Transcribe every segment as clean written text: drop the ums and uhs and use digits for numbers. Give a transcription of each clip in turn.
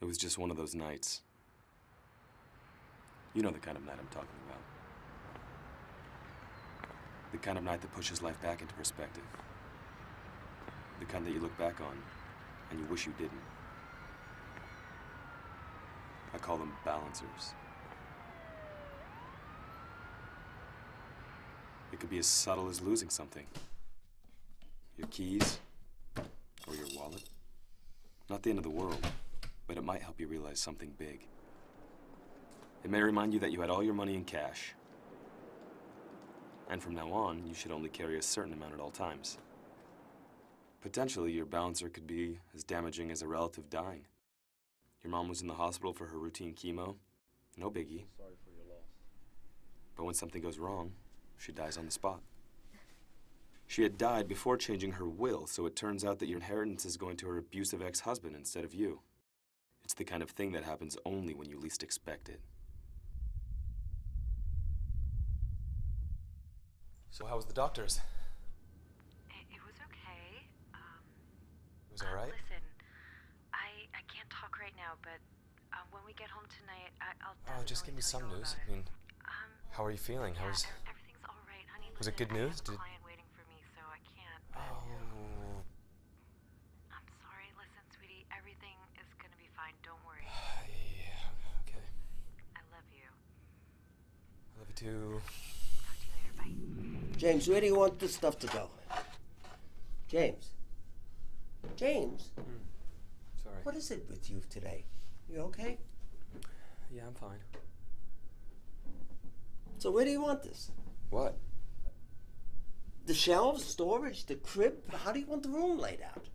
It was just one of those nights. You know the kind of night I'm talking about. The kind of night that pushes life back into perspective. The kind that you look back on and you wish you didn't. I call them balancers. It could be as subtle as losing something. Your keys, or your wallet. Not the end of the world, but it might help you realize something big. It may remind you that you had all your money in cash. And from now on, you should only carry a certain amount at all times. Potentially, your balancer could be as damaging as a relative dying. Your mom was in the hospital for her routine chemo. No biggie. Sorry for your loss. But when something goes wrong, she dies on the spot. She had died before changing her will, so it turns out that your inheritance is going to her abusive ex-husband instead of you. It's the kind of thing that happens only when you least expect it. So how was the doctor's? It was okay. It was all right? Listen, I can't talk right now, but when we get home tonight, I'll Oh, just give me some news. I mean, how are you feeling? Yeah, How's... everything's all right, honey. Was it Listen, good news? I have a client waiting for me, so I can't. But Oh... I'm sorry. Listen, sweetie, everything is gonna be fine. Don't worry. Yeah, okay. I love you. I love you too. Talk to you later. Bye. James, where do you want this stuff to go? James? James? Sorry. What is it with you today? You okay? Yeah, I'm fine. So where do you want this? What? The shelves, storage, the crib? How do you want the room laid out?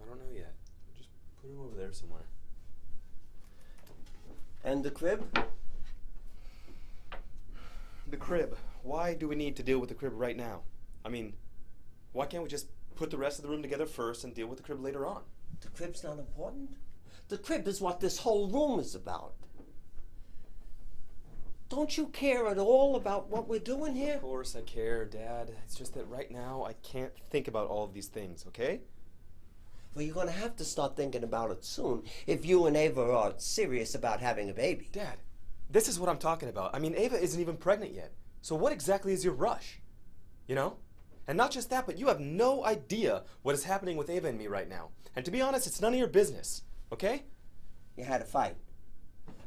I don't know yet. Just put him over there somewhere. And the crib? The crib. Why do we need to deal with the crib right now? I mean, why can't we just put the rest of the room together first and deal with the crib later on? The crib's not important. The crib is what this whole room is about. Don't you care at all about what we're doing here? Of course I care, Dad. It's just that right now I can't think about all of these things, okay? Well, you're going to have to start thinking about it soon if you and Ava are serious about having a baby. Dad, this is what I'm talking about. I mean, Ava isn't even pregnant yet. So what exactly is your rush? You know? And not just that, but you have no idea what is happening with Ava and me right now. And to be honest, it's none of your business, okay? You had a fight.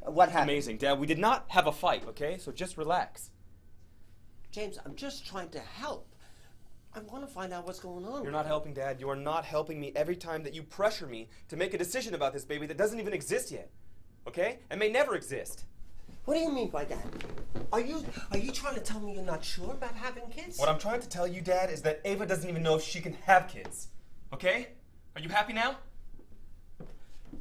What happened? Amazing, Dad. We did not have a fight, okay? So just relax. James, I'm just trying to help. I want to find out what's going on. You're not helping, Dad. You are not helping me every time that you pressure me to make a decision about this baby that doesn't even exist yet, okay? And may never exist. What do you mean by that? Are you trying to tell me you're not sure about having kids? What I'm trying to tell you, Dad, is that Ava doesn't even know if she can have kids, okay? Are you happy now?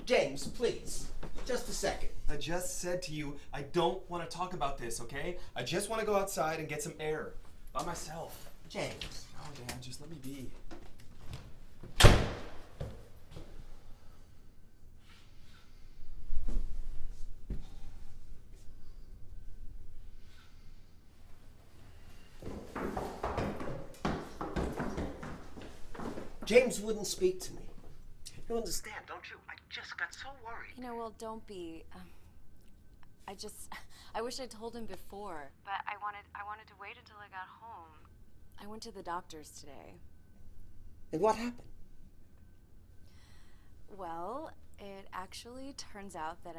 James, please. Just a second. I just said to you, I don't want to talk about this, okay? I just want to go outside and get some air by myself. James. Oh, Dad, just let me be. James wouldn't speak to me. You understand, don't you? I just got so worried. You know, well, don't be. I wish I'd told him before. But I wanted to wait until I got home. I went to the doctor's today. And what happened? Well, it actually turns out that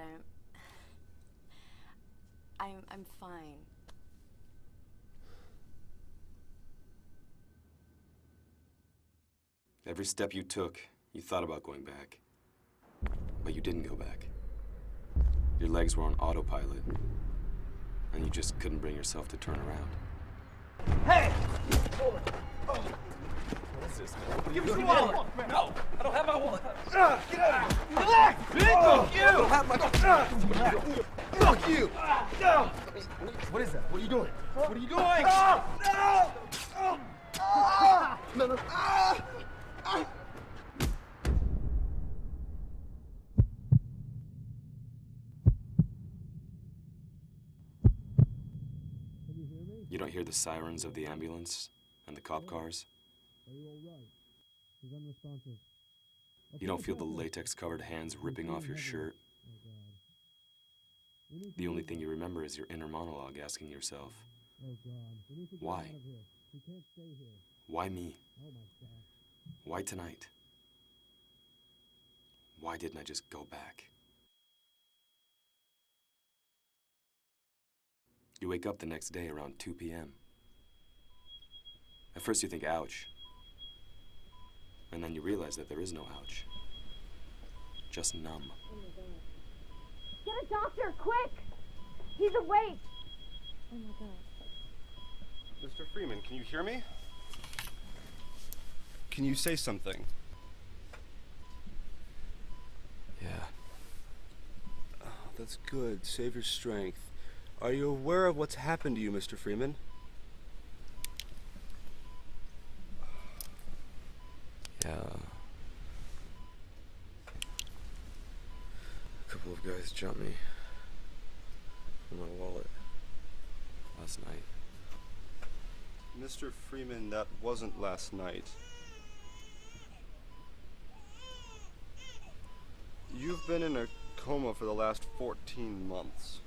I'm fine. Every step you took, you thought about going back. But you didn't go back. Your legs were on autopilot. And you just couldn't bring yourself to turn around. Hey! What is this, man? Give me your wallet! No! I don't have my wallet! Get out of here! Relax! Fuck you! I don't have my... Fuck you! What is that? What are you doing? What are you doing? No! No! You don't hear the sirens of the ambulance and the cop cars? Are you all right? He's unresponsive. You don't feel the latex-covered hands ripping off your shirt. The only thing you remember is your inner monologue asking yourself, why? Why me? Why tonight? Why didn't I just go back? You wake up the next day around 2 p.m. At first you think, ouch. And then you realize that there is no ouch. Just numb. Oh my God. Get a doctor, quick! He's awake! Oh my God. Mr. Freeman, can you hear me? Can you say something? Yeah. Oh, that's good. Save your strength. Are you aware of what's happened to you, Mr. Freeman? Yeah. A couple of guys jumped me in my wallet Last night. Mr. Freeman, that wasn't last night. You've been in a coma for the last 14 months.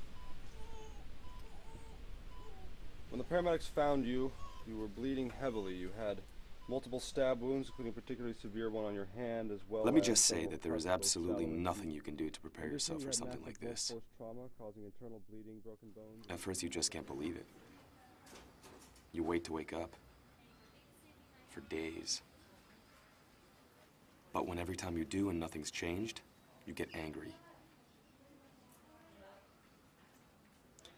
When the paramedics found you, you were bleeding heavily. You had multiple stab wounds, including a particularly severe one on your hand, as well. Let me as just say several that there is cuts, both absolutely shallow and nothing deep. you can do to prepare yourself for something like this. Force trauma causing internal bleeding, broken bones. At first you just can't believe it. You wait to wake up. For days. But when every time you do and nothing's changed, you get angry.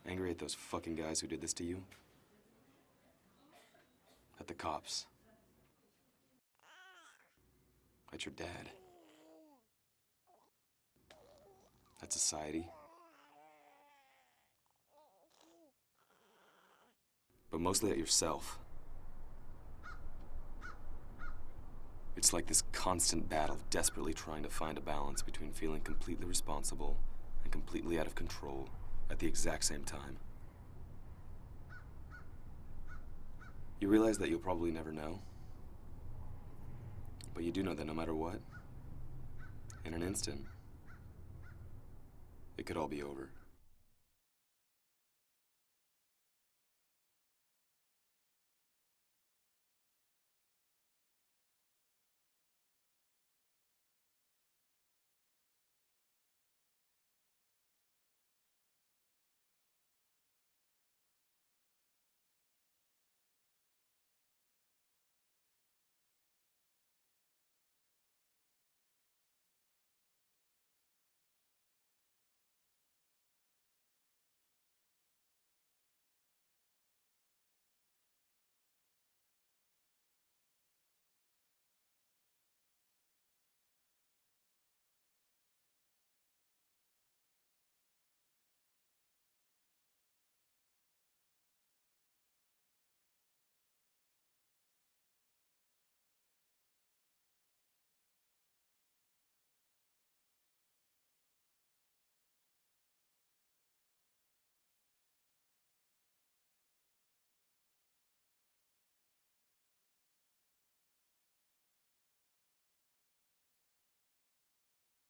Angry at those fucking guys who did this to you. At the cops. At your dad. At society. But mostly at yourself. It's like this constant battle, desperately trying to find a balance between feeling completely responsible and completely out of control at the exact same time. You realize that you'll probably never know, but you do know that no matter what, in an instant, it could all be over.